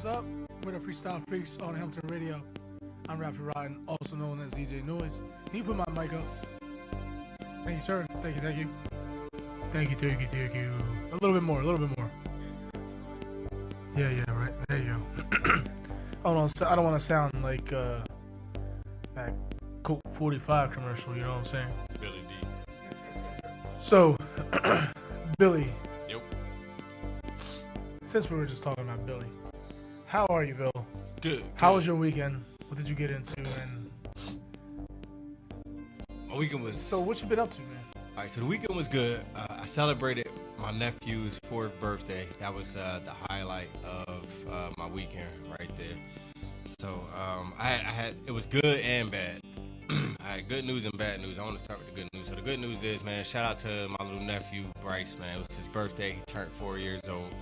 what's up? We're the Freestyle Freaks on Hamilton Radio. I'm Raptor Rodden, also known as DJ Noise. Can you put my mic up? Thank you, sir. Thank you, thank you. Thank you, thank you, thank you. A little bit more, a little bit more. Yeah, right. There you go. I don't want to sound like that Coke 45 commercial, you know what I'm saying? Billy D. So, Billy. Yep. Since we were just talking about Billy, how are you, Bill? Good. How was your weekend? What did you get into? And my weekend was... So what you been up to, man? All right, so the weekend was good. I celebrated my nephew's 4th birthday. That was the highlight of my weekend right there. So I had it was good and bad. I had good news and bad news. I want to start with the good news. So the good news is, man, shout out to my little nephew, Bryce, man. It was his birthday. He turned 4 years old.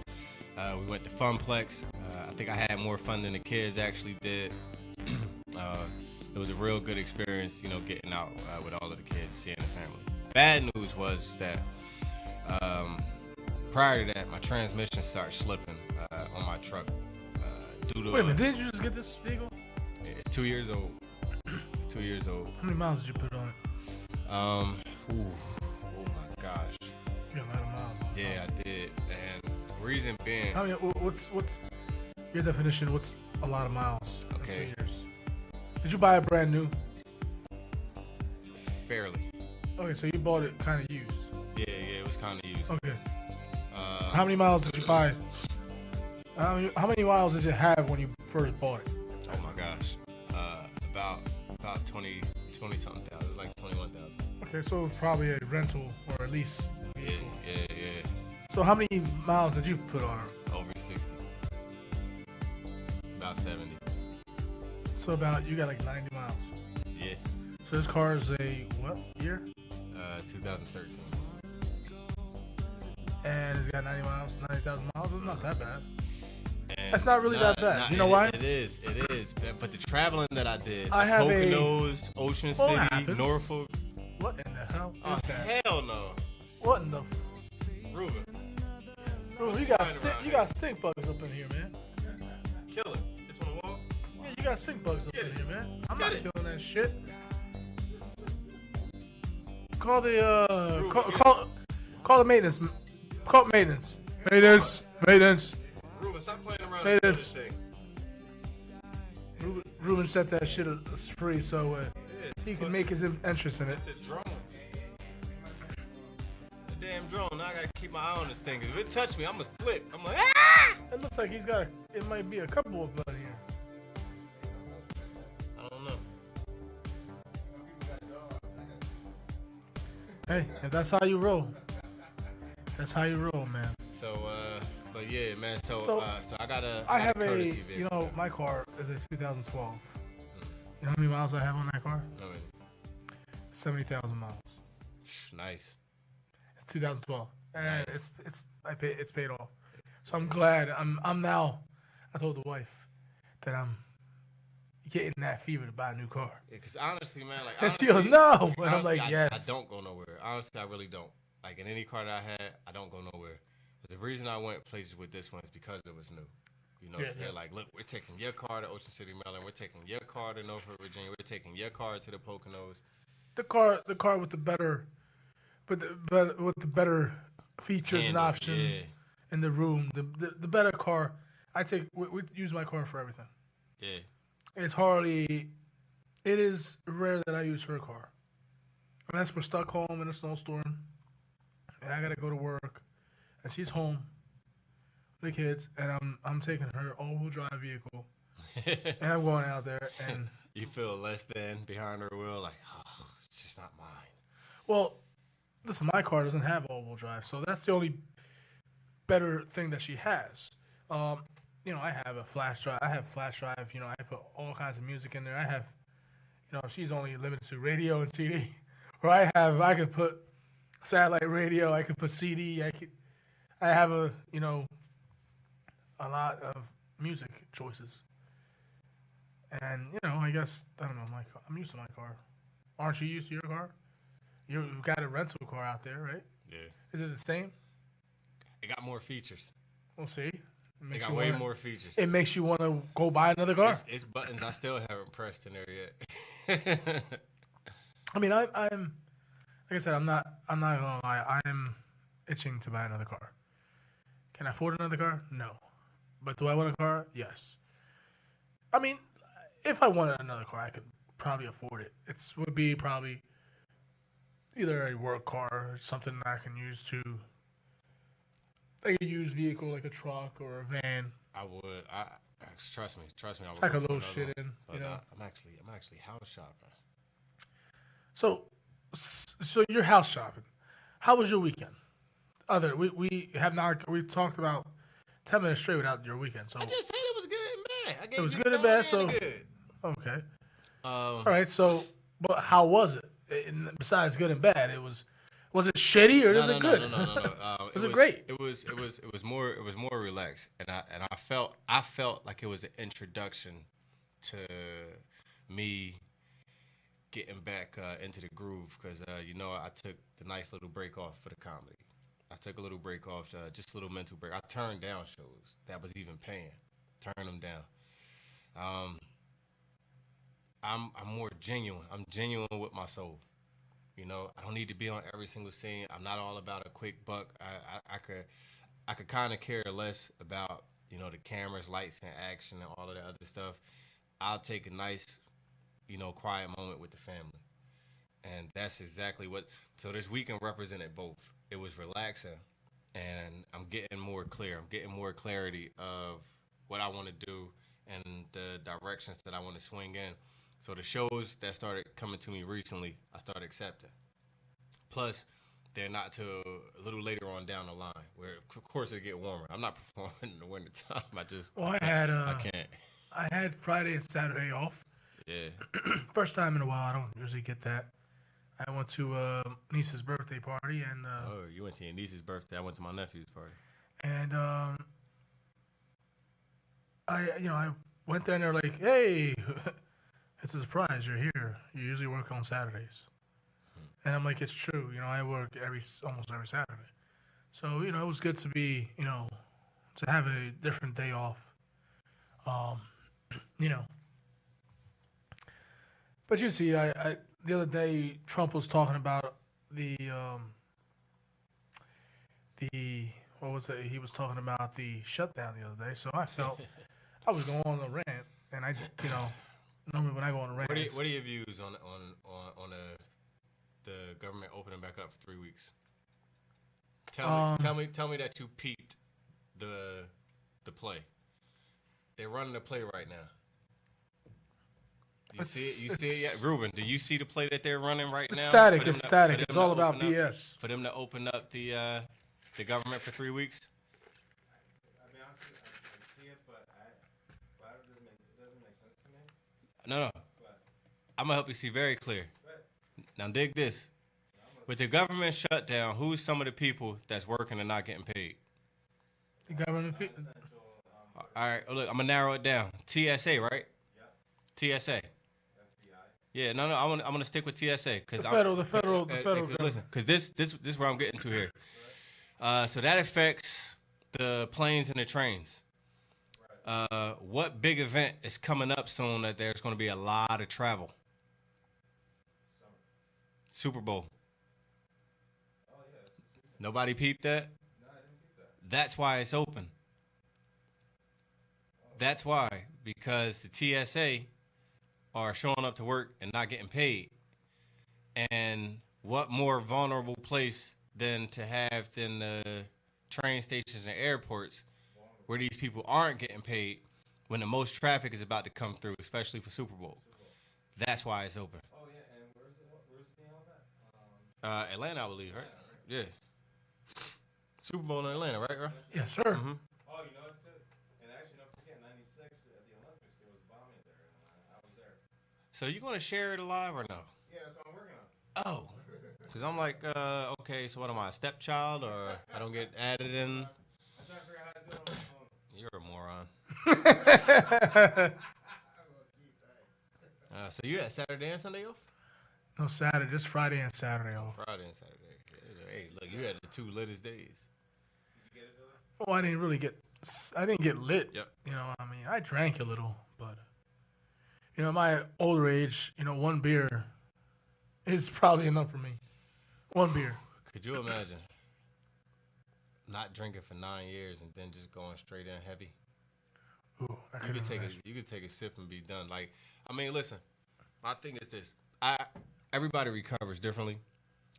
We went to Funplex. I think I had more fun than the kids actually did. It was a real good experience, you know, getting out with all of the kids, seeing the family. Bad news was that prior to that, my transmission started slipping on my truck. Due to Wait a minute, didn't you just get this vehicle? It's 2 years old. It's 2 years old. How many miles did you put on it? Oh my gosh. You got a lot of miles. Yeah, I did. And reason being. I mean, what's your definition? What's a lot of miles? Okay. In 2 years? Did you buy it brand new? Fairly. Okay, so you bought it kind of used. Yeah, it was kind of used. Okay. How many miles did you buy? How many miles did you have when you first bought it? Oh my gosh. About 20 something thousand, like 21,000. Okay, so it was probably a rental or a lease vehicle. Yeah. So how many miles did you put on it? Over 60. About 70. So you got like 90 miles. Yeah. So this car is a what year? 2013. And it's got 90,000 miles. It's not that bad. And That's not really that bad. You know why? It is. But the traveling that I did, I have Poconos, Ocean City, Norfolk. What in the hell is Oh, that? hell no. What in the? Ruben. Bro, you got stink bugs up in here, man. Kill it. This one wall? Yeah, you got stink bugs up in here, man. I'm not killing that shit. Call the call the maintenance. Call maintenance. Maintenance. Ruben, stop playing around Hey, with this- this thing. Ruben set that shit free so he can make his entrance in it. It's a drone. The damn drone. Now I gotta keep my eye on this thing. If it touch me, I'm gonna flip. I'm like, ah! It looks like it might be a couple of blood here. I don't know. Hey, if that's how you roll, that's how you roll, man. So, but yeah, man. So I got a. I have courtesy vehicle. my car is a 2012. You know how many miles I have on that car? I mean, 70,000 miles. nice. It's 2012, and Nice. it's paid off. So I'm glad. I'm now. I told the wife that I'm getting that fever to buy a new car. Yeah, cause honestly, man, like, And she goes, no, and I'm honestly, like, yes. I don't go nowhere. Honestly, I really don't. Like in any car that I had, I don't go nowhere. But the reason I went places with this one is because it was new. You know, Yeah, so they're yeah. like, look, we're taking your car to Ocean City, Maryland. We're taking your car to Norfolk, Virginia. We're taking your car to the Poconos. The car with the better, with the better features and Handle, options yeah. in the room. The better car. We use my car for everything. Yeah. It is rare that I use her car. Unless we're stuck home in a snowstorm and I gotta go to work and she's home with the kids and I'm taking her all-wheel drive vehicle and I'm going out there and You feel less than behind her wheel, like, oh, it's just not mine. well, listen, my car doesn't have all-wheel drive, so that's the only better thing that she has. You know, I have a flash drive. I have flash drive. You know, I put all kinds of music in there. I have, you know, she's only limited to radio and CD. Or I could put satellite radio. I could put CD. I have a lot of music choices. And you know, I guess I don't know. I'm used to my car. Aren't you used to your car? You've got a rental car out there, right? Yeah. Is it the same? It got more features. We'll see. They got way more features. It makes you want to go buy another car. It's buttons I still haven't pressed in there yet. I mean, I'm like I said, I'm not gonna lie. I'm itching to buy another car. Can I afford another car? No. But do I want a car? Yes. I mean, if I wanted another car, I could probably afford it. It would be probably either a work car or something that I can use to, like a used vehicle, like a truck or a van. I would. Trust me. I would I could load shit in. You know. I'm actually house shopping. So you're house shopping. How was your weekend? We talked about 10 minutes straight without your weekend. So I just said it was good and bad. It was good and bad. So good. Okay. All right. So, but how was it? Besides good and bad, was it shitty or is it good? No. Was it great? It was more relaxed, and I felt like it was an introduction to me getting back into the groove because I took the nice little break off for the comedy. I took a little break off, just a little mental break. I turned down shows that was even paying, turned them down. I'm more genuine. I'm genuine with my soul. I don't need to be on every single scene. I'm not all about a quick buck. I could kind of care less about the cameras, lights, and action and all of that other stuff. I'll take a nice, quiet moment with the family, and that's exactly what. So this weekend represented both. It was relaxing, and I'm getting more clear. I'm getting more clarity of what I want to do and the directions that I want to swing in. So the shows that started coming to me recently, I started accepting. Plus, they're not till a little later on down the line, where of course it get warmer. I'm not performing in the wintertime. I can't. I had Friday and Saturday off. Yeah. First time in a while. I don't usually get that. I went to niece's birthday party and. Oh, you went to your niece's birthday. I went to my nephew's party. And I went there and they're like, "Hey, it's a surprise. You're here. You usually work on Saturdays." And I'm like, "It's true. I work almost every Saturday." So it was good to be to have a different day off. But you see, I the other day Trump was talking about the what was it? He was talking about the shutdown the other day. So I felt I was going on a rant, and I just normally when I go on a rant. What are your views on the government opening back up for 3 weeks? Tell me that you peeped the play. They're running the play right now. You see it yet? Ruben, do you see the play that they're running right now? It's static. It's all about BS. For them to open up the government for 3 weeks? I see it, but it doesn't make sense to me. No. I'm going to help you see very clear. Now dig this. With the government shutdown, who's some of the people that's working and not getting paid? The government people. All right, look, I'm going to narrow it down. TSA, right? Yep. TSA. Yeah, no, I'm gonna stick with TSA because the federal. Listen, because this is where I'm getting to here. So that affects the planes and the trains. What big event is coming up soon that there's going to be a lot of travel? Super Bowl. Oh yeah. Nobody peeped that? No, I didn't peep that. That's why it's open. That's why, because the TSA are showing up to work and not getting paid. And what more vulnerable place than the train stations and airports where these people aren't getting paid when the most traffic is about to come through, especially for Super Bowl. That's why it's open. Oh yeah, and where's it being held at? Atlanta, I believe, right? Yeah. Super Bowl in Atlanta, right? Yes, sir. Mm-hmm. Oh, you know it too. And actually, don't forget, '96 at the Olympics, there was bombing there, and I was there. So you gonna share it alive or no? Yeah, that's what I'm working on. Oh, because I'm like, okay, so what am I, a stepchild, or I don't get added in? I'm trying to figure out how to do it on my phone. You're a moron. So you had Saturday and Sunday off? No, Saturday, just Friday and Saturday off. Friday and Saturday. Hey, look, you had the two latest days. Did you get it, Billy? Oh, I didn't really get I didn't get lit. Yep. You know, I mean, I drank a little, but you know, my older age, you know, one beer is probably enough for me. One beer. Could you imagine not drinking for 9 years and then just going straight in heavy? Ooh, I You couldn't could take imagine. you could take a sip and be done. Like, I mean, listen, my thing is this: everybody recovers differently.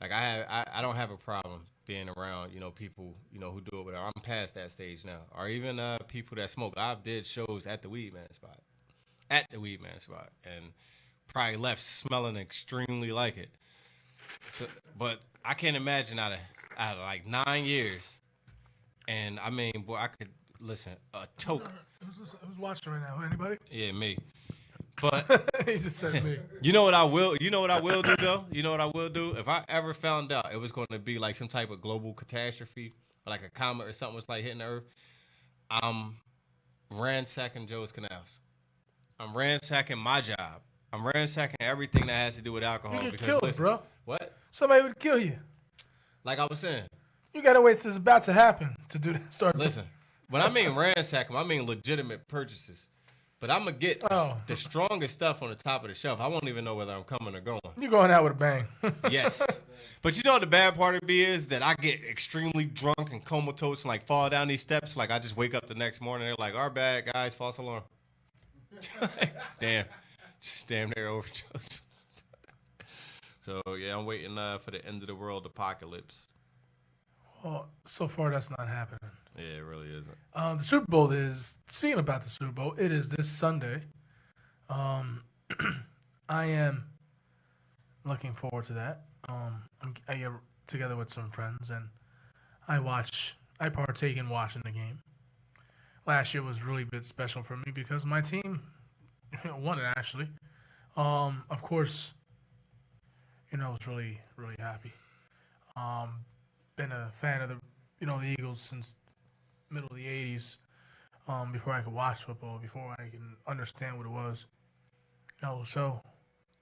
Like, I don't have a problem being around, you know, people, you know, who do it. Whatever. I'm past that stage now. Or even people that smoke. I've did shows at the Weed Man spot, and probably left smelling extremely like it. So, but I can't imagine out of like 9 years, and I mean, boy, I could listen a toke. Who's watching right now? Anybody? Yeah, me. But He just said me. you know what I will do though? You know what I will do? If I ever found out it was going to be like some type of global catastrophe, or like a comet or something was like hitting the earth, I'm ransacking Joe's Canals. I'm ransacking my job. I'm ransacking everything that has to do with alcohol. You get because killed, listen, bro. What? Somebody would kill you. Like I was saying. You gotta wait till it's about to happen to do that. Listen, when I mean ransack them, I mean legitimate purchases. But I'm going to get the strongest stuff on the top of the shelf. I won't even know whether I'm coming or going. You're going out with a bang. Yes. But you know what the bad part of me is? That I get extremely drunk and comatose and like fall down these steps. Like I just wake up the next morning. They're like, our bad, guys, false alarm. Damn. Just damn near overdose. So, yeah, I'm waiting for the end of the world apocalypse. Well, so far that's not happening. Yeah, it really isn't. The Super Bowl is, speaking about the Super Bowl, it is this Sunday. I am looking forward to that. I get together with some friends and I partake in watching the game. Last year was really a bit special for me because my team won it actually. Of course, you know, I was really, really happy. Been a fan of the Eagles since middle of the 80s, before I could watch football, before I can understand what it was.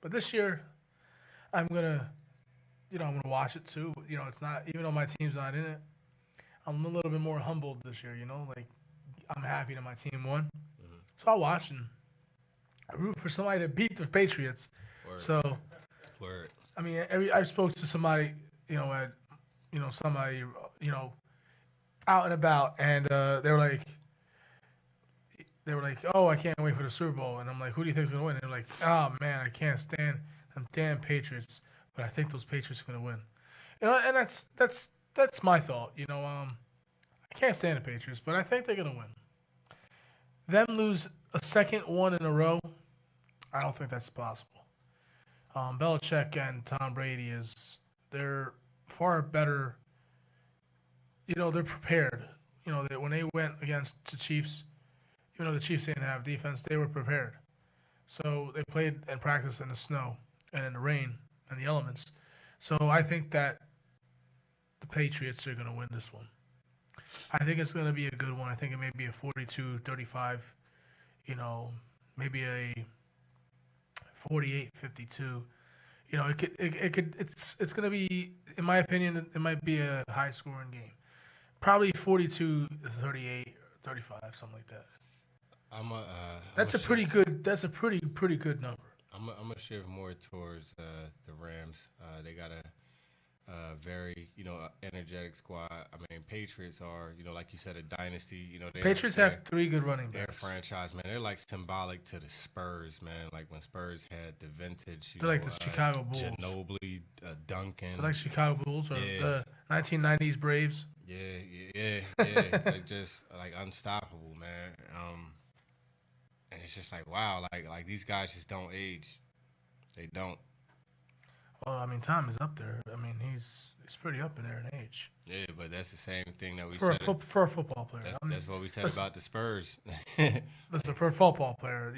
But this year, I'm gonna watch it too. You know, it's not, even though my team's not in it, I'm a little bit more humbled this year, you know, like I'm happy that my team won. Mm-hmm. So I'll watch and I root for somebody to beat the Patriots. Word. So, Word. I mean, I spoke to somebody, somebody, out and about, and they were like, oh, I can't wait for the Super Bowl, and I'm like, who do you think's gonna win? And they're like, oh man, I can't stand them damn Patriots, but I think those Patriots are gonna win. You know, and that's my thought. You know, I can't stand the Patriots, but I think they're gonna win. Them lose a second one in a row, I don't think that's possible. Belichick and Tom Brady they're far better. You know, they're prepared. You know, when they went against the Chiefs, even though the Chiefs didn't have defense, they were prepared. So they played and practiced in the snow and in the rain and the elements. So I think that the Patriots are going to win this one. I think it's going to be a good one. I think it may be a 42-35, you know, maybe a 48-52. You know, it's going to be, in my opinion, it might be a high-scoring game. Probably 42-38, 35, something like that. That's a pretty good number. I'm gonna shift more towards the Rams. They got a very energetic squad. I mean, Patriots are like you said, a dynasty. You know, Patriots have three good running backs. Their franchise, man, they're like symbolic to the Spurs, man. Like when Spurs had the vintage. They're like the Chicago Bulls. Ginobili, Duncan. They're like Chicago Bulls or the 1990s Braves. Yeah. They're just like unstoppable, man. And it's just like wow, like these guys just don't age. They don't. Well, I mean, Tom is up there. I mean, he's pretty up in there in age. Yeah, but that's the same thing that we said. For a football player. That's what we said about the Spurs. Listen, for a football player,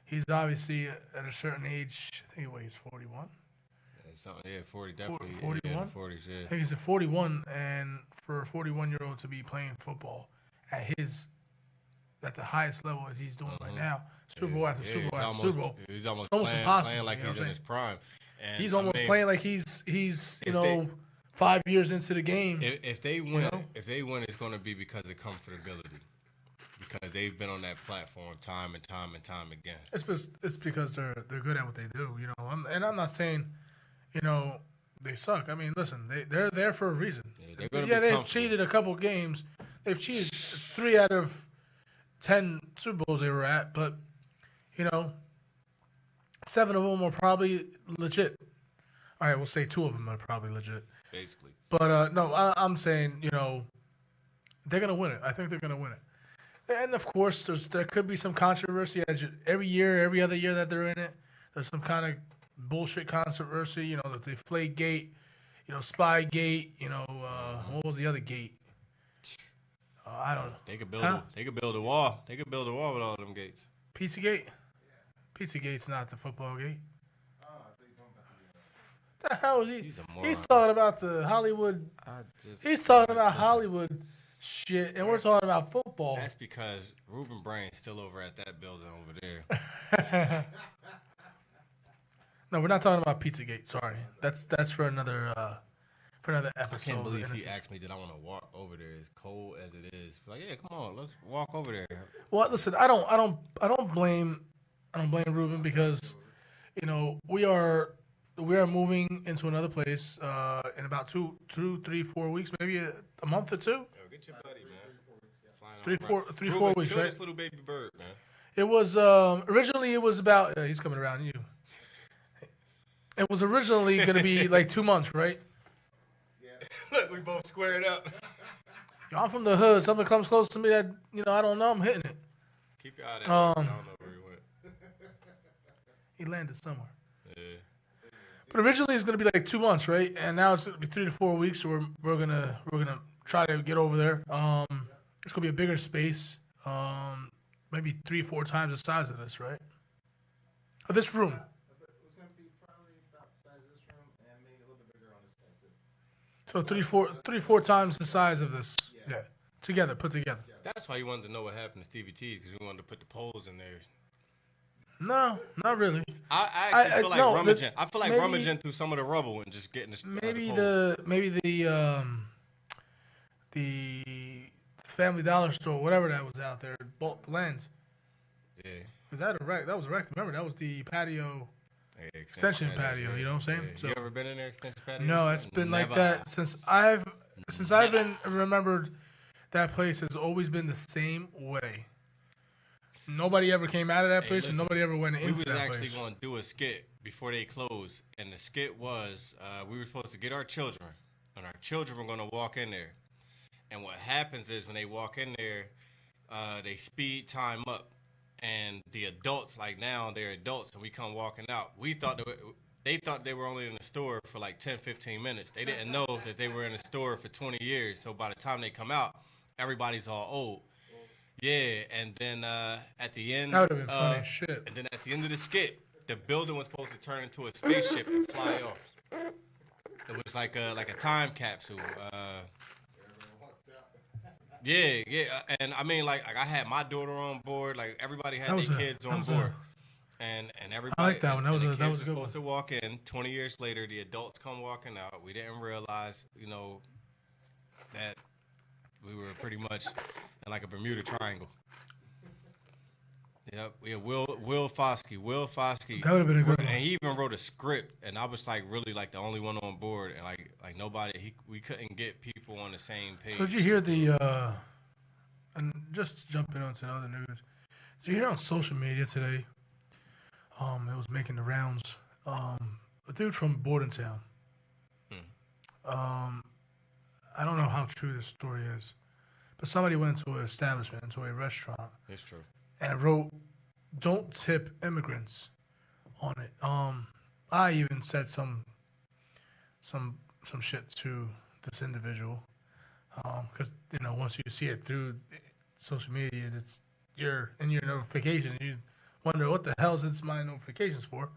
he's obviously at a certain age. I think he weighs 41. Yeah, 40, definitely. 41? Yeah, 40s, yeah. I think he's at 41, and for a 41-year-old to be playing football at the highest level as he's doing right now, Super Bowl after Super Bowl after Super Bowl, he's almost impossible. Playing like he's in his prime. And he's almost playing like he's 5 years into the game. If they win, know? if they win, it's going to be because of comfortability. Because they've been on that platform time and time and time again. It's because they're good at what they do, you know. I'm not saying, you know, they suck. I mean, listen, they're there for a reason. They've cheated a couple games. They've cheated 3 out of 10 Super Bowls they were at, but you know, 7 of them are probably legit. All right, we'll say 2 of them are probably legit. Basically. But no, I'm saying, you know, they're gonna win it. I think they're gonna win it. And of course, there could be some controversy every other year that they're in it. There's some kind of bullshit controversy, you know, the Deflate Gate, you know, Spy Gate, you know, what was the other gate? I don't know. They could build. They could build a wall. They could build a wall with all them gates. Pizza Gate? Pizza Gate's not the football gate. Oh, I think he's talking about The hell is he? He's a moron. He's talking about the Hollywood. He's talking about Hollywood shit, and we're talking about football. That's because Ruben Brain's still over at that building over there. No, we're not talking about Pizzagate. Sorry, that's for another episode. I can't believe he asked me did I want to walk over there as cold as it is. Like, yeah, come on, let's walk over there. Well, listen, I don't blame Ruben because, you know, we are moving into another place in about 2, 3, 4 weeks, maybe a month or 2. Yo, get your buddy, man. 3, 4 weeks, kill right? This little baby bird, man. It was originally it was about he's coming around you. It was originally going to be like 2 months, right? Yeah. Look, we both squared up. Yo, I'm from the hood. Something comes close to me that, you know, I don't know. I'm hitting it. Keep your eye out. I don't know where he went. He landed somewhere. Yeah. But originally it's going to be like 2 months, right? And now it's going to be 3 to 4 weeks. So we're gonna try to get over there. It's going to be a bigger space. Maybe 3, 4 times the size of this, right? Of this room. It was going to be probably about the size of this room and maybe a little bit bigger on this side too. So 3, 4 times the size of this. Yeah. Together, put together. That's why you wanted to know what happened to Stevie T, because we wanted to put the poles in there. No, not really. I actually feel like no, rummaging. I feel like maybe- rummaging through some of the rubble and just getting the the Family Dollar store, whatever that was out there, bought the lens. Yeah. Was that a wreck? That was a wreck. Remember, that was the patio, extension patio. You know what I'm saying? Yeah. So, You ever been in there, extension patio? no, it's been like Never. that since I've been remembered. That place has always been the same way. Nobody ever came out of that place, and listen, nobody ever went We into was that actually place. going to do a skit before they closed, and the skit was we were supposed to get our children, and our children were going to walk in there. And what happens is when they walk in there, they speed time up, and the adults, like now, they're adults, and we come walking out. They thought they were only in the store for like 10, 15 minutes. They didn't know that they were in the store for 20 years. So by the time they come out, everybody's all old. Yeah, and then at the end, That would have been funny as shit. and then at the end of the skit, the building was supposed to turn into a spaceship and fly off. It was like a time capsule. Yeah, and I mean, like I had my daughter on board, like everybody had their kids on board, and everybody. I like that one. That was and a the kids good were one. supposed to walk in. 20 years later, the adults come walking out. We didn't realize, you know, that we were pretty much in like a Bermuda Triangle. Yep, yeah, Will Foskey. That would have been a good one. And he even wrote a script, and I was like really like the only one on board, and like nobody. We couldn't get people on the same page. So did you hear the? And just jumping onto other news, did you hear on social media today? It was making the rounds. A dude from Bordentown. I don't know how true this story is, but somebody went to an establishment, into a restaurant, It's true. and it wrote, "Don't tip immigrants" on it. I even said some shit to this individual, because you know, once you see it through social media, it's you're in your notifications. You wonder what the hell is it's my notifications for,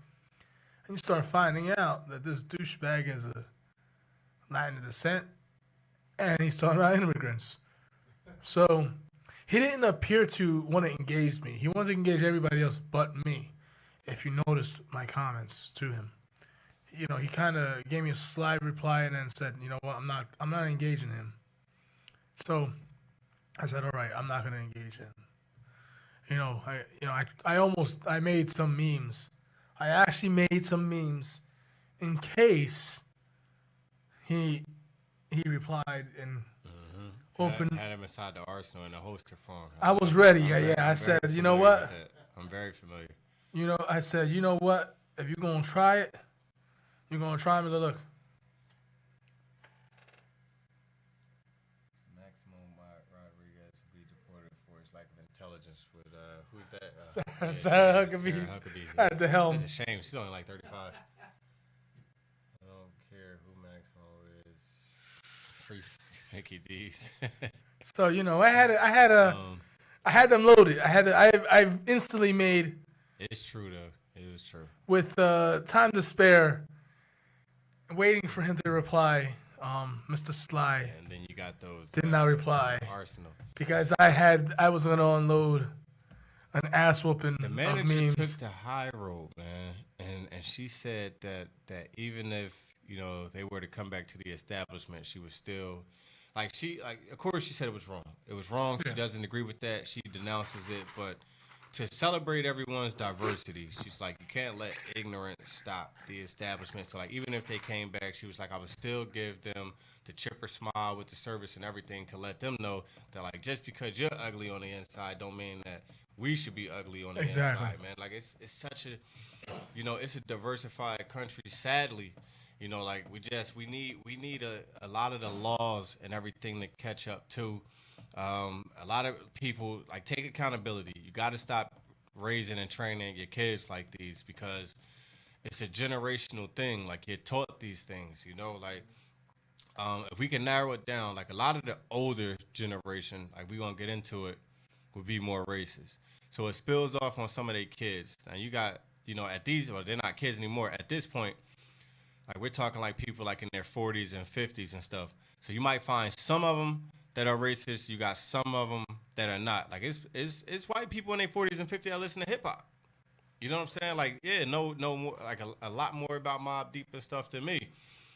and you start finding out that this douchebag is a Latin descent, and he's talking about immigrants. So he didn't appear to want to engage me. He wanted to engage everybody else but me. If you noticed my comments to him, he kind of gave me a sly reply and then said, you know what, I'm not engaging him. So I said, all right, I'm not gonna engage him. I made some memes. I actually made some memes in case he replied and opened. Had him inside the arsenal in a holster form. I was ready. Yeah. I said, you know what? I'm very familiar. I said, you know what? If you're gonna try it, you're gonna try me. Look. Maximum Rodriguez will be deported for his lack of intelligence with who's that? Sarah Huckabee at the helm. It's a shame. She's only like 35. I don't care who Maximo is. Free Mickey D's. So I had them loaded. I've instantly made. It's true though. It was true. With time to spare, waiting for him to reply, Mr. Sly. And then you got those. Did not reply. Arsenal. Because I was gonna unload an ass whooping The of manager memes. took the high road, man, and she said that even if they were to come back to the establishment, she was still of course she said it was wrong. It was wrong. She doesn't agree with that. She denounces it, but to celebrate everyone's diversity, she's like, you can't let ignorance stop the establishment. So even if they came back, she was like, I would still give them the chipper smile with the service and everything to let them know that just because you're ugly on the inside don't mean that we should be ugly on the inside, man. It's such a, it's a diversified country. Sadly, we need a lot of the laws and everything to catch up to. A lot of people take accountability. You got to stop raising and training your kids like these because it's a generational thing. You're taught these things, if we can narrow it down, a lot of the older generation, we gonna get into it, would be more racist. So it spills off on some of their kids. Now you got, at these, well, they're not kids anymore. At this point, we're talking people in their 40s and 50s and stuff. So you might find some of them that are racist. You got some of them that are not. It's white people in their 40s and 50s that listen to hip hop. You know what I'm saying? No more, a lot more about Mobb Deep and stuff than me.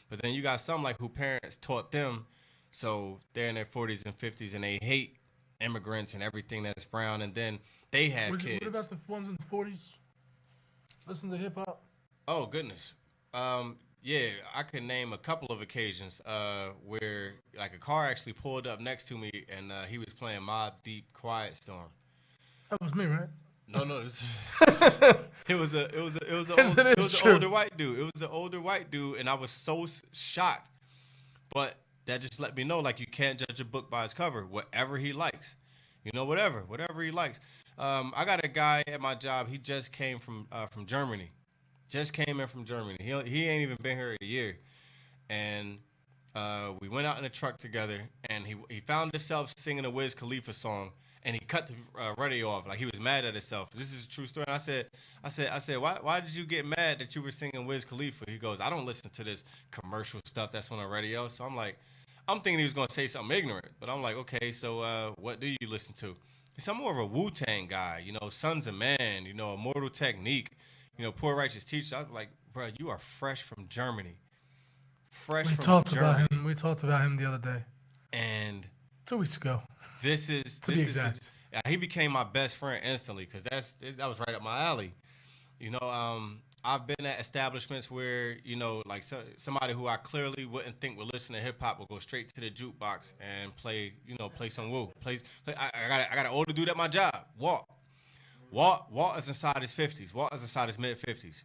But then you got some who parents taught them, so they're in their 40s and 50s and they hate immigrants and everything that's brown, and then they have kids. What about the ones in the 40s? Listen to hip hop. Oh goodness. Yeah, I can name a couple of occasions where a car actually pulled up next to me and he was playing Mobb Deep Quiet Storm. That was me, right? No, it was an older white dude. It was an older white dude, and I was so shocked. But that just let me know you can't judge a book by its cover. Whatever he likes, whatever he likes. I got a guy at my job. He just came from Germany. Just came in from Germany. He ain't even been here a year. And we went out in a truck together, and he found himself singing a Wiz Khalifa song, and he cut the radio off. He was mad at himself. This is a true story. And I said, why did you get mad that you were singing Wiz Khalifa? He goes, I don't listen to this commercial stuff that's on the radio. So I'm thinking he was going to say something ignorant. But I'm like, okay, so what do you listen to? He said, I'm more of a Wu-Tang guy, Sons of Man, Immortal Technique. Poor Righteous Teacher. I was like, bro, you are fresh from Germany. We talked about him the other day. And 2 weeks ago. This is he became my best friend instantly because that was right up my alley. I've been at establishments where somebody who I clearly wouldn't think would listen to hip hop will go straight to the jukebox and play some Wu. I got an older dude at my job. Walt is inside his 50s. Walt is inside his mid-50s,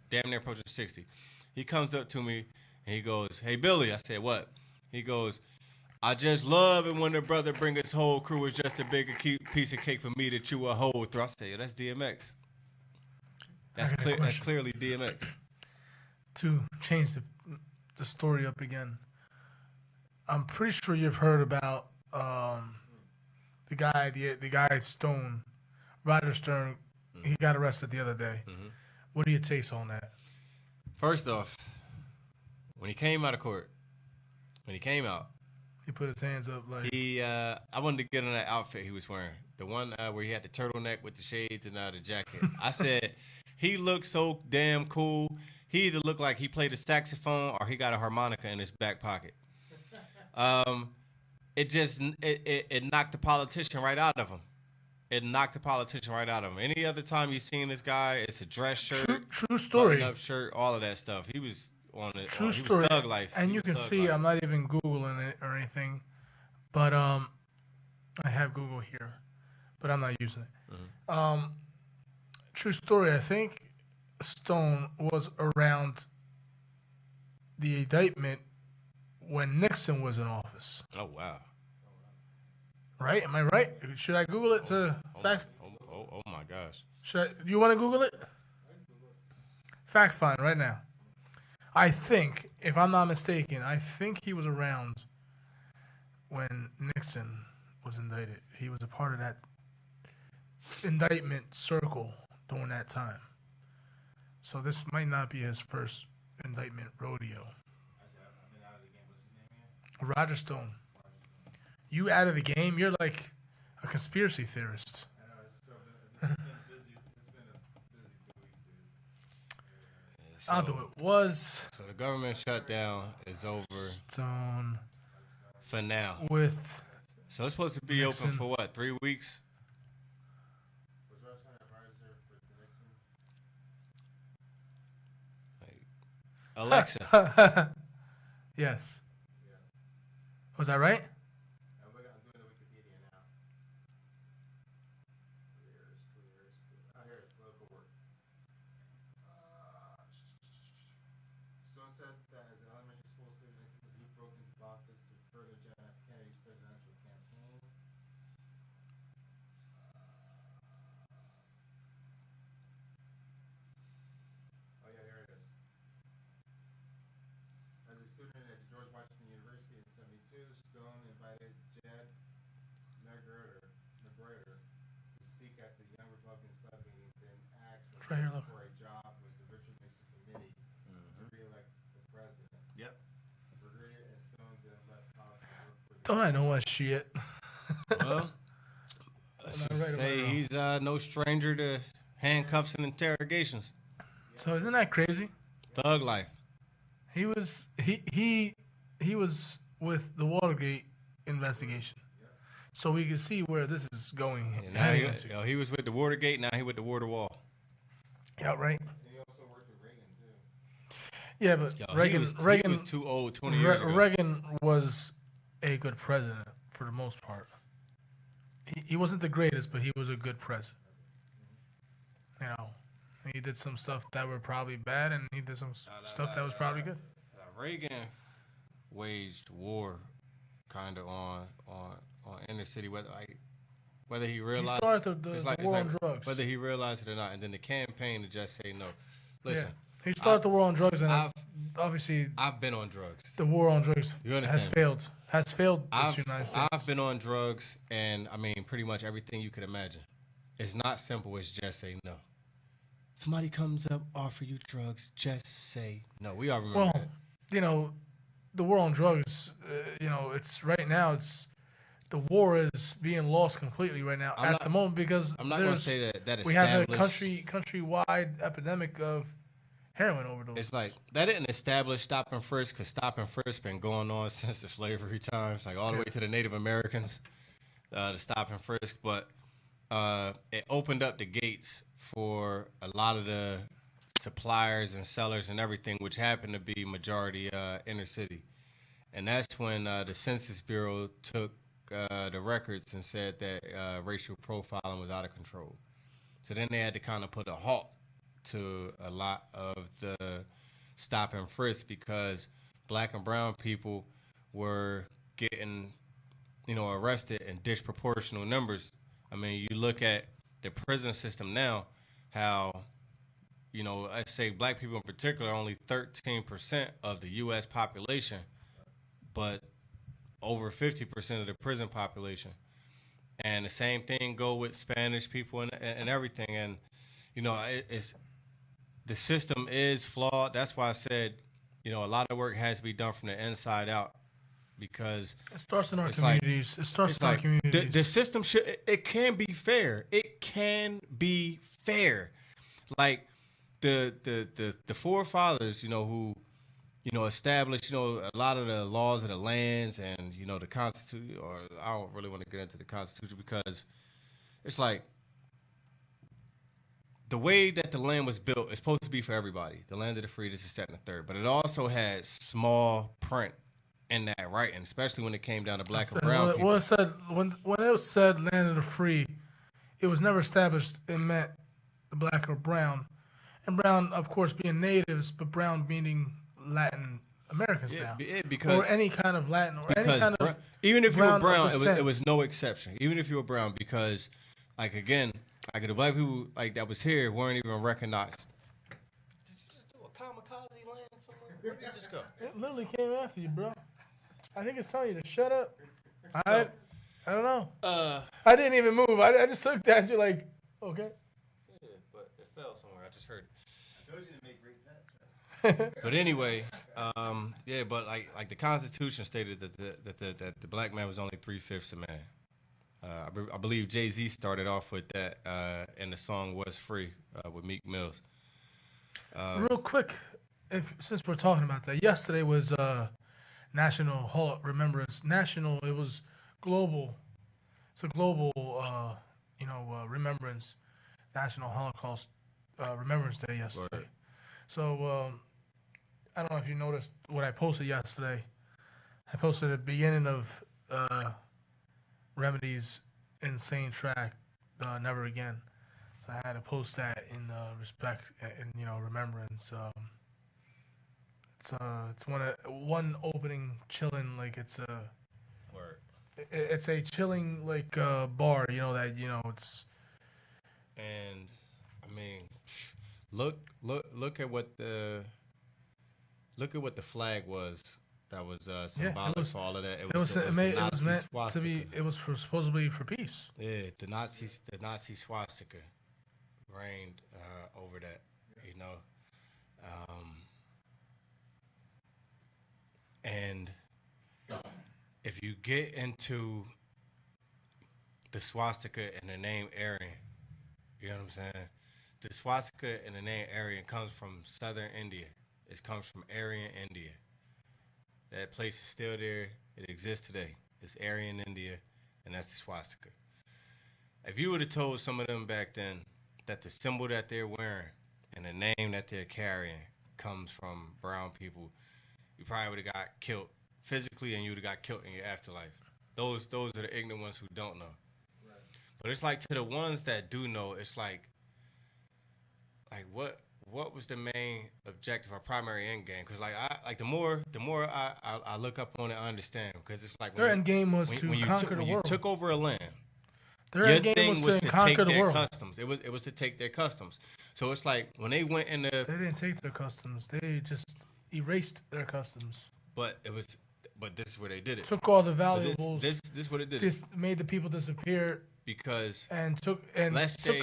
damn near approaching 60. He comes up to me, and he goes, hey, Billy. I said, what? He goes, I just love it when the brother bring his whole crew. It's just a bigger piece of cake for me to chew a hole through. I said, yeah, that's DMX. That's clearly DMX. To change the story up again, I'm pretty sure you've heard about the guy Stone. Roger Stern, he got arrested the other day. Mm-hmm. What are your takes on that? First off, when he came out, he put his hands up I wanted to get on that outfit he was wearing, the one where he had the turtleneck with the shades and the jacket. I said he looked so damn cool. he either looked like he played a saxophone or he got a harmonica in his back pocket. It knocked the politician right out of him. It knocked the politician right out of him. Any other time you seen this guy, it's a dress shirt, true story, button-up shirt, all of that stuff. He was on it. True He story. was thug life. And He you was can thug see life. I'm not even Googling it or anything, but I have Google here, but I'm not using it. Mm-hmm. True story. I think Stone was around the indictment when Nixon was in office. Oh wow. Right? Am I right? Should I Google it to fact? Oh my gosh. Do you want to Google it? Fact find right now. I think, if I'm not mistaken, I think he was around when Nixon was indicted. He was a part of that indictment circle during that time. So this might not be his first indictment rodeo. Roger Stone. You out of the game? You're like a conspiracy theorist. I know, it's been busy. It's been a busy 2 weeks, dude. I'll do it. Was So the government shutdown is over Stone for now. with So it's supposed to be Nixon. open for what? 3 weeks? Was Russian advisor for Nixon? Alexa. Yes. Was that right? I'm doing the Wikipedia now. Clear. Oh, here it's political work. Stone said that as an elementary school student, he broke into politics to further John F. Kennedy's presidential campaign. Oh yeah, here it is. As a student at George Washington University in '72, Stone invited Jed McGregor to speak at the Young Republicans Club meeting, then asked It's right here, look. for a job with the Richard Nixon Committee to re-elect the president. Yep. McGregor and Stone then left politics to work for the Don't I know what shit? Well, let's Am I just right or am I say wrong? he's no stranger to handcuffs and interrogations. So isn't that crazy? Thug life. He was with the Watergate investigation. So we can see where this is going. And now he was with the Watergate. Now he with the water wall. Yeah, right. And he also worked with Reagan too. Yeah, but Yo, Reagan he was too old 20 years ago. Reagan was a good president for the most part. He wasn't the greatest, but he was a good president. You know, he did some stuff that were probably bad, and he did some stuff that was probably good. Reagan waged war, kind of on inner city, whether he He realized started the it's like- war it's on like drugs. whether he realized it or not, and then the campaign to just say no. Listen, He started the war on drugs, and I've- obviously I've been on drugs. the war on drugs You has understand? failed. Has failed this I've United States. been on drugs, and I mean pretty much everything you could imagine. It's not simple. It's just say no. Somebody comes up, offer you drugs, just say no. We all remember Well, that. you know, the war on drugs. It's right now. The war is being lost completely right now I'm at the moment because I'm not going to say that we have a established. countrywide epidemic of heroin overdose. It's like that didn't establish stop and frisk, because stop and frisk been going on since the slavery times, like all the way to the Native Americans, the stop and frisk. But it opened up the gates for a lot of the suppliers and sellers and everything, which happened to be majority inner city. And that's when the Census Bureau took the records and said that racial profiling was out of control. So then they had to kind of put a halt to a lot of the stop and frisk, because black and brown people were getting, arrested in disproportional numbers. I mean, you look at the prison system now, how, I say black people in particular are only 13% of the U.S. population, but over 50% of the prison population. And the same thing go with Spanish people and everything. And, it's the system is flawed. That's why I said, a lot of work has to be done from the inside out, because it starts in our it's like- communities. It starts it's in our like communities. the system it can be fair. It can be fair. Like, the forefathers, who, established, a lot of the laws of the lands and, the Constitution, or I don't really want to get into the Constitution because it's like the way that the land was built is supposed to be for everybody. The land of the free, this is that and the third. But it also had small print in that writing, especially when it came down to black and brown people. Well, it said, when it was said land of the free, it was never established it meant the black or brown. And brown, of course, being natives, but brown meaning Latin Americans now. Because, or any kind of Latin, or any kind of even if you were brown, it it was no exception. Even if you were brown, because, like, again, like the black people like that was here weren't even recognized. Did you just do a kamikaze land somewhere? Where did you just go? It literally came after you, bro. I think it's telling you to shut up. I don't know. I didn't even move. I just looked at you like, okay. Yeah, but it fell somewhere. I just heard it. I told you to make great pets. But anyway, yeah, but like the Constitution stated that the black man was only 3/5 a man. I believe Jay-Z started off with that, and the song was Free with Meek Mills. Real quick, since we're talking about that, yesterday was National Remembrance. It was global. It's a global, remembrance, National Holocaust Remembrance Day yesterday. Right. So I don't know if you noticed what I posted yesterday. I posted at the beginning of Remedy's insane track, Never Again. So I had to post that in respect and remembrance. It's one opening chilling, like it's a Word. It's a chilling like bar, it's. And I mean, look at what the flag was. That was symbolic for all of that. It was meant swastika. to be. It was supposedly for peace. Yeah, the Nazi swastika reigned over that. And if you get into the swastika and the name Aryan, you know what I'm saying? The swastika and the name Aryan comes from southern India. It comes from Aryan India. That place is still there. It exists today. It's Aryan India, and that's the swastika. If you would have told some of them back then that the symbol that they're wearing and the name that they're carrying comes from brown people, you probably would have got killed physically, and you would have got killed in your afterlife. Those are the ignorant ones who don't know. Right. But it's like to the ones that do know, it's like what was the main objective or primary end game? Because the more I look up on it, I understand. Because it's like their end game was to conquer the world. When you took over a land, their end game was to conquer the world. Customs. It was to take their customs. So it's like when they went in the. They didn't take their customs. They just erased their customs. But this is where they did it. Took all the valuables. This is what it did. This made the people disappear. Because took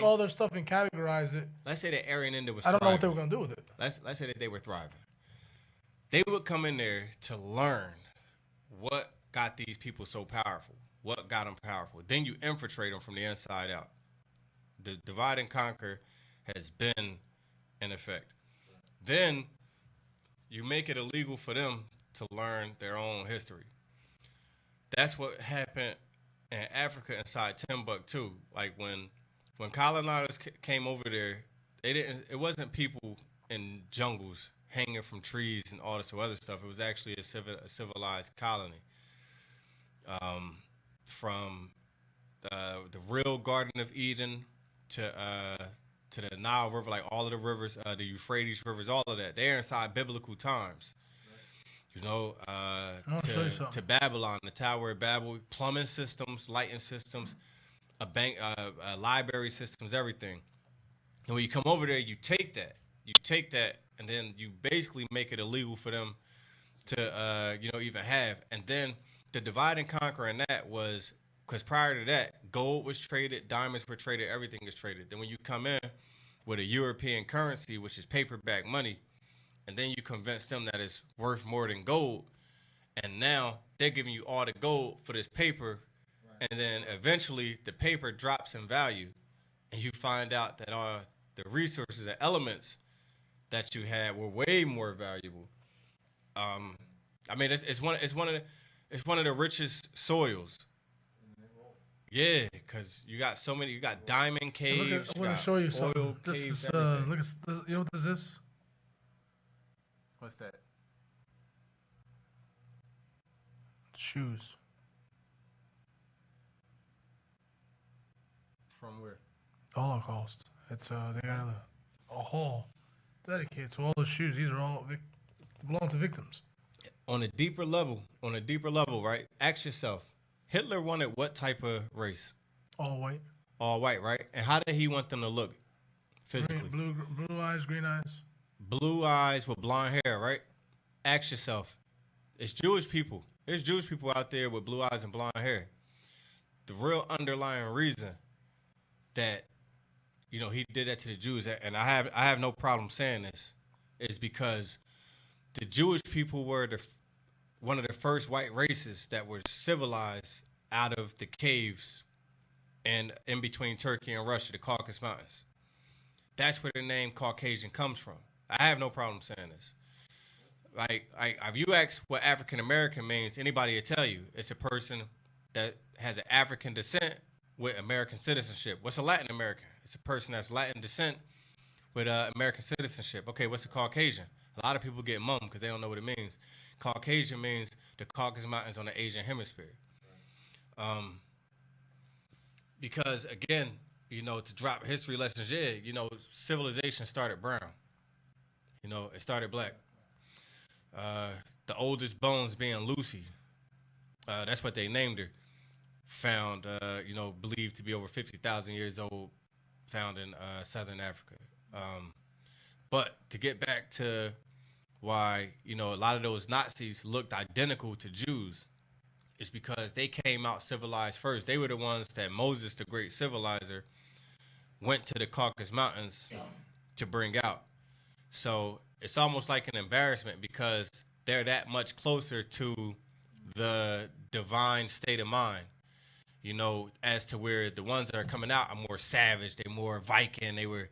all their stuff and categorized it. Let's say that Aryan India was. I don't know what they were gonna do with it. Let's say that they were thriving. They would come in there to learn what got these people so powerful. What got them powerful? Then you infiltrate them from the inside out. The divide and conquer has been in effect. Then you make it illegal for them to learn their own history. That's what happened in Africa inside Timbuktu. Like when colonizers came over there, it wasn't people in jungles hanging from trees and all this other stuff. It was actually a civilized colony. From the real Garden of Eden to the Nile River, like all of the rivers, the Euphrates rivers, all of that. They're inside biblical times. To Babylon, the Tower of Babel, plumbing systems, lighting systems, library systems, everything. And when you come over there, you take that, and then you basically make it illegal for them to, even have. And then the divide and conquer in that was, because prior to that, gold was traded, diamonds were traded, everything is traded. Then when you come in with a European currency, which is paperback money, and then you convince them that it's worth more than gold, and now they're giving you all the gold for this paper, right. And then eventually the paper drops in value, and you find out that the resources and elements that you had were way more valuable. Um, I mean, it's one of the richest soils. Yeah, because you got so many. You got diamond And caves. I'm you gonna got show you oil something. This caves, is everything. look at this. You know what this is? What's that? Shoes. From where? Holocaust. It's they got a hall dedicated to all the shoes. These are all belong to victims. On a deeper level, right? Ask yourself, Hitler wanted what type of race? All white. All white, right? And how did he want them to look physically? Blue eyes, green eyes. Blue eyes with blonde hair, right? Ask yourself, it's Jewish people. There's Jewish people out there with blue eyes and blonde hair. The real underlying reason that he did that to the Jews, and I have no problem saying this, is because the Jewish people were one of the first white races that were civilized out of the caves and in between Turkey and Russia, the Caucasus Mountains. That's where the name Caucasian comes from. I have no problem saying this. Like if you ask what African American means, anybody will tell you it's a person that has an African descent with American citizenship. What's a Latin American? It's a person that's Latin descent with American citizenship. Okay, what's a Caucasian? A lot of people get mum because they don't know what it means. Caucasian means the Caucasus Mountains on the Asian hemisphere. Because again, to drop history lessons, civilization started brown. It started black. The oldest bones being Lucy, that's what they named her, found, believed to be over 50,000 years old, found in southern Africa. But to get back to why, a lot of those Nazis looked identical to Jews is because they came out civilized first. They were the ones that Moses, the great civilizer, went to the Caucasus Mountains to bring out. So it's almost like an embarrassment because they're that much closer to the divine state of mind, as to where the ones that are coming out are more savage, they're more Viking, they were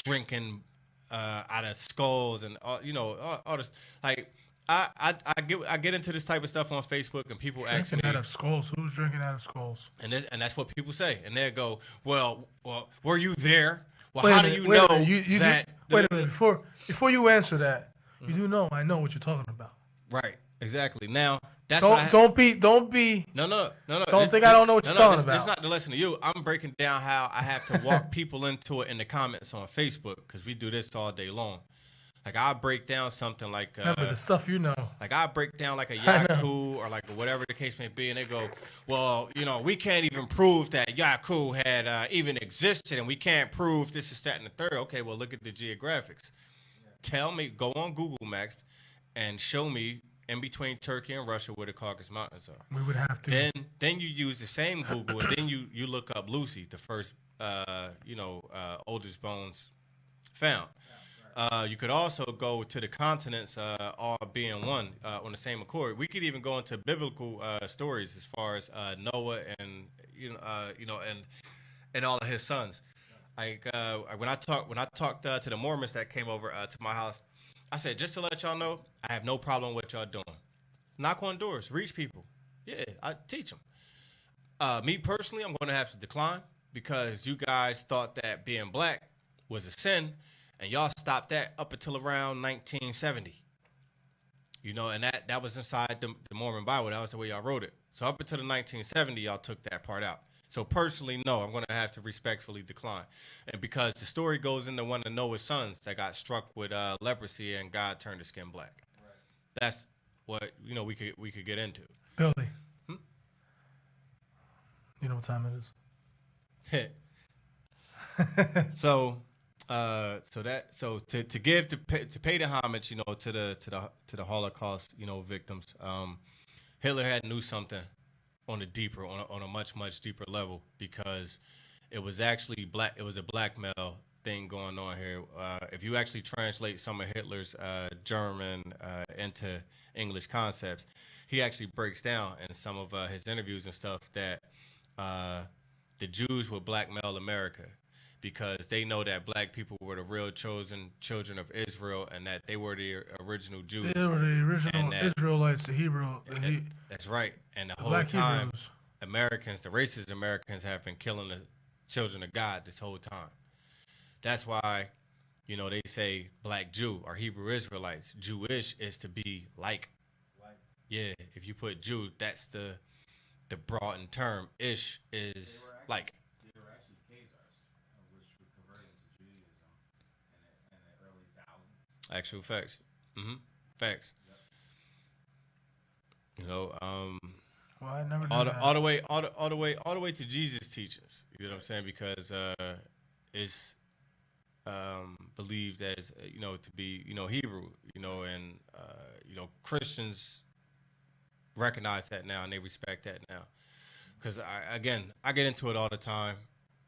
drinking out of skulls and all this. Like I get into this type of stuff on Facebook and people ask me, drinking out of skulls. Who's drinking out of skulls? and that's what people say, and they go, well, were you there? Well, Wait how a do minute, you wait a know minute. You that? wait a minute before you answer that. You do know I know what you're talking about. Right, exactly. Now that's don't be no. Don't think I don't know what you're talking about. It's not the lesson to you. I'm breaking down how I have to walk people into it in the comments on Facebook because we do this all day long. Like I break down something like remember the stuff you know. Like I break down like a Yaku or like whatever the case may be, and they go, well, we can't even prove that Yaku had even existed, and we can't prove this is that and the third. Okay, well look at the geographics. Tell me, go on Google Maps and show me in between Turkey and Russia where the Caucasus Mountains are. We would have to. Then you use the same Google and then you look up Lucy, the first oldest bones found. You could also go to the continents all being one on the same accord. We could even go into biblical stories as far as Noah and and all of his sons. Like when I talked to the Mormons that came over to my house, I said, just to let y'all know, I have no problem with what y'all doing. Knock on doors, reach people. Yeah, I teach them. Me personally, I'm going to have to decline because you guys thought that being black was a sin, and y'all stopped that up until around 1970. And that was inside the Mormon Bible. That was the way y'all wrote it. So up until the 1970, y'all took that part out. So personally, no, I'm going to have to respectfully decline. And because the story goes into one of Noah's sons that got struck with leprosy and God turned his skin black. Right. That's what, we could get into. Billy. You know what time it is? So to pay the homage, to the Holocaust, victims, Hitler knew something on a much deeper level because it was actually black. It was a blackmail thing going on here. If you actually translate some of Hitler's German into English concepts, he actually breaks down in some of his interviews and stuff that the Jews would blackmail America because they know that black people were the real chosen children of Israel and that they were the original Jews. They were the original Israelites, the Hebrew. That's right. And the whole black time, Hebrews. Americans, the racist Americans, have been killing the children of God this whole time. That's why, they say black Jew or Hebrew Israelites. Jewish is to be like. Yeah, if you put Jew, that's the broadened term. Ish is like. They were actually Khazars, which were converted into Judaism in the early thousands. Actual facts. Facts. Yep. Well, I never all knew the way to Jesus' teachings. You know what I'm saying? Because it's believed as to be Hebrew. And Christians recognize that now and they respect that now. Because I get into it all the time.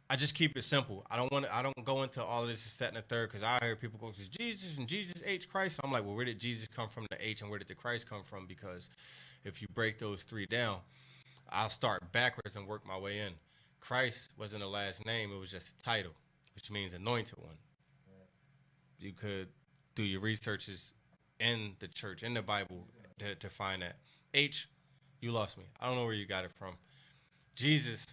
I just keep it simple. I don't go into all of this and that and the third, because I hear people go to Jesus and Jesus H Christ. I'm like, well, where did Jesus come from, the H, and where did the Christ come from? Because if you break those three down, I'll start backwards and work my way in. Christ wasn't a last name. It was just a title, which means anointed one. Yeah. You could do your researches in the church, in the Bible, to find that. H, you lost me. I don't know where you got it from. Jesus,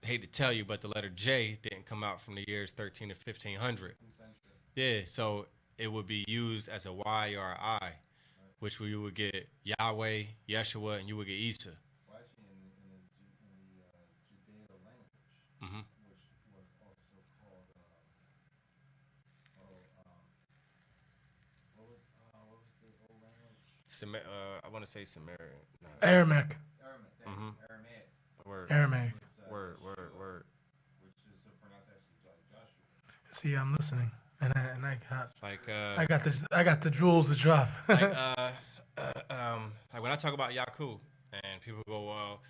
hate to tell you, but the letter J didn't come out from the years 13 to 1500. Yeah, so it would be used as a Y or an I, which we would get Yahweh, Yeshua, and you would get Isa. Well, actually, in the Judeo language, which was also called, what was the old language? I want to say Sumerian. No. Aramaic. Aramaic. Word. Aramaic. Word. Which is pronounced actually like Joshua. See, I'm listening, and I got Like I got the jewels to drop. like when I talk about Yaku and people go, well,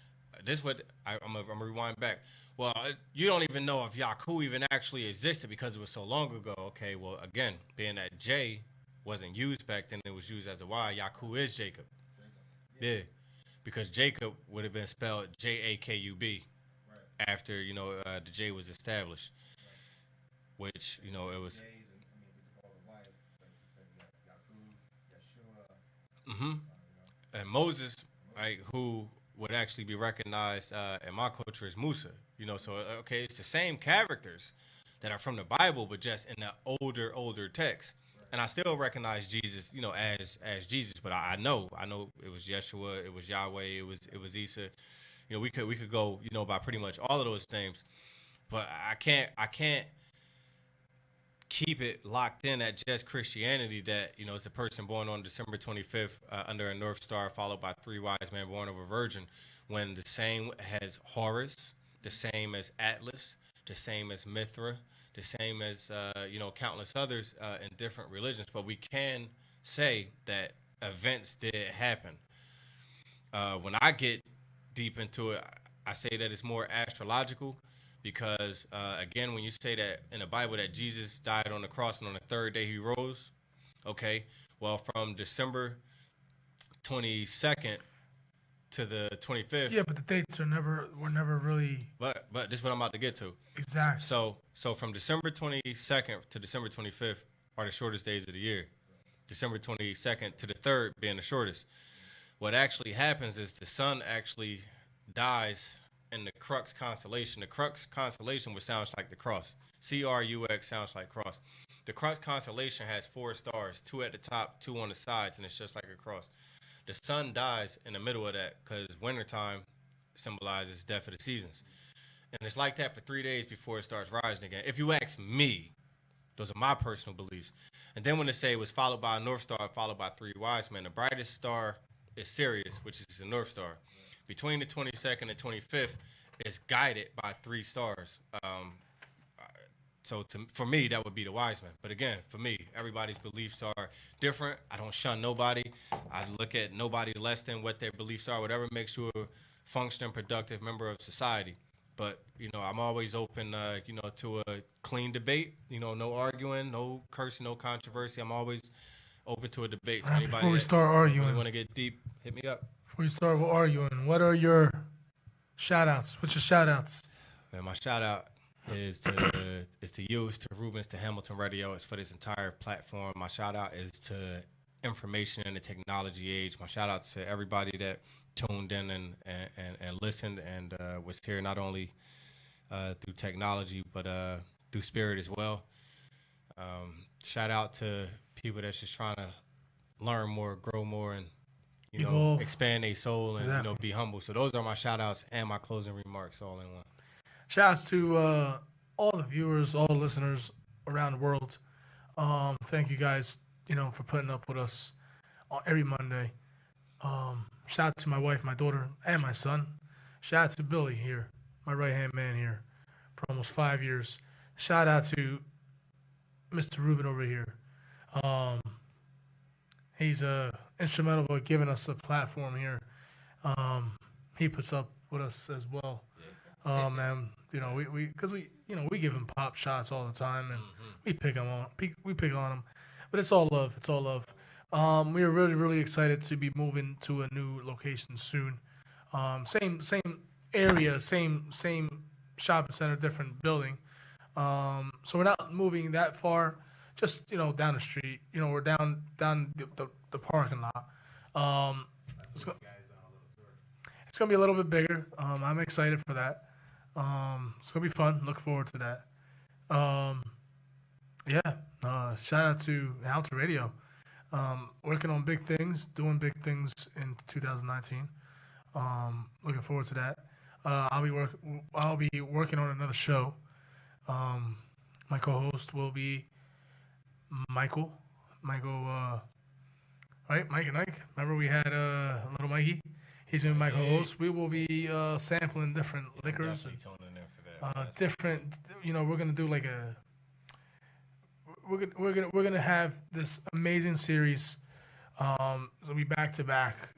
this what I'm gonna rewind back. Well, you don't even know if Yaku even actually existed because it was so long ago. Okay, well, again, being that J wasn't used back then, it was used as a Y. Yaku is Jacob. Yeah, because Jacob would have been spelled Jakub after the J was established, which it was. And Moses, right, who would actually be recognized in my culture as Musa. So okay, it's the same characters that are from the Bible, but just in the older text. And I still recognize Jesus, as Jesus, but I know it was Yeshua, it was Yahweh, it was Isa. We could go, by pretty much all of those names, but I can't keep it locked in at just Christianity that, it's a person born on December 25th under a North Star, followed by three wise men born of a virgin, when the same has Horus, the same as Atlas, the same as Mithra, the same as, countless others in different religions. But we can say that events did happen. When I get deep into it, I say that it's more astrological because, again, when you say that in the Bible that Jesus died on the cross and on the third day he rose, okay, well, from December 22nd to the 25th. Yeah, but the dates were never really. But this is what I'm about to get to. Exactly. So from December 22nd to December 25th are the shortest days of the year. December 22nd to the 3rd being the shortest. What actually happens is the sun actually dies in the Crux constellation. The Crux constellation, which sounds like the cross. CRUX sounds like cross. The Crux constellation has 4 stars, 2 at the top, 2 on the sides, and it's just like a cross. The sun dies in the middle of that because wintertime symbolizes death of the seasons. And it's like that for 3 days before it starts rising again. If you ask me, those are my personal beliefs. And then when they say it was followed by a North Star, followed by 3 wise men, the brightest star is Sirius, which is the North Star. Between the 22nd and 25th, it's guided by 3 stars. So for me, that would be the wise men. But again, for me, everybody's beliefs are different. I don't shun nobody. I look at nobody less than what their beliefs are, whatever makes you a functioning, productive member of society. But, I'm always open, to a clean debate. No arguing, no cursing, no controversy. I'm always open to a debate. So anybody before we start arguing, want to get deep, hit me up. Before we start arguing, what are your shout-outs? What's your shout-outs? Man, my shout-out. is to you, it's to Rubens, to Hamilton Radio. It's for this entire platform. My shout out is to information in the technology age. My shout out to everybody that tuned in and listened and was here not only through technology but through spirit as well. Shout out to people that's just trying to learn more, grow more, and Evolve. expand their soul and be humble. So those are my shout outs and my closing remarks all in one. Shout outs to all the viewers, all the listeners around the world. Thank you guys, for putting up with us every Monday. Shout out to my wife, my daughter, and my son. Shout out to Billy here, my right-hand man here, for almost 5 years. Shout out to Mr. Ruben over here. He's instrumental in giving us a platform here. He puts up with us as well. Man, we give him pop shots all the time, and we pick on him, but it's all love. It's all love. We are really, really excited to be moving to a new location soon. Same area, same shopping center, different building. So we're not moving that far, just down the street. We're down the parking lot. It's gonna be a little bit bigger. I'm excited for that. It's gonna be fun. Look forward to that. Shout out to Hamilton Radio. Working on big things, doing big things in 2019. Looking forward to that. I'll be working on another show. My co-host will be Michael. Right, Mike and Ike. Remember we had little Mikey. He's gonna be my co-host. We will be sampling different liquors. Different. We're gonna do like a. We're gonna have this amazing series. It'll be back-to-back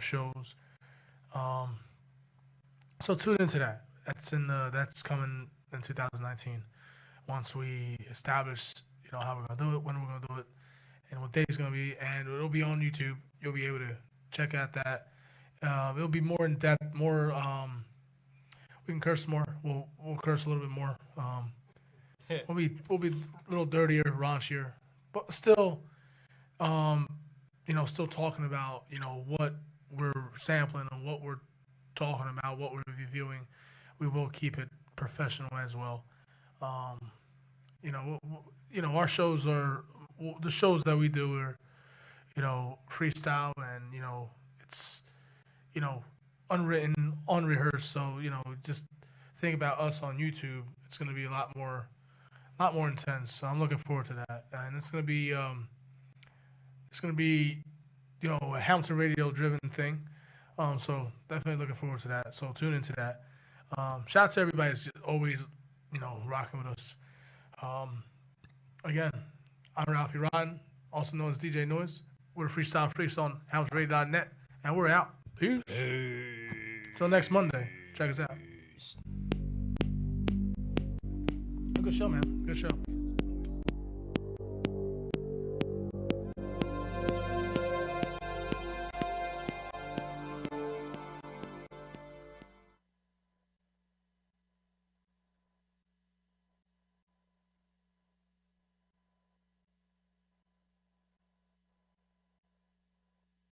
shows. So tune into that. That's coming in 2019. Once we establish, how we're gonna do it, when we're gonna do it, and what day it's gonna be, and it'll be on YouTube. You'll be able to check out that. It'll be more in depth, more. We can curse more. We'll curse a little bit more. We'll be a little dirtier, raunchier, but still, still talking about what we're sampling and what we're talking about, what we're reviewing. We will keep it professional as well. Our shows are the shows that we do are, freestyle and it's unwritten, unrehearsed. So just think about us on YouTube. It's going to be a lot more intense. So I'm looking forward to that, and it's going to be a Hamilton Radio driven thing. So definitely looking forward to that. So tune into that. Shout out to everybody that's always rocking with us. Again, I'm Ralphie Rodden, also known as DJ Noise. We're Freestyle Freaks on HamiltonRadio.net, and we're out. Peace. Till next Monday. Check us out. Good show, man. Good show.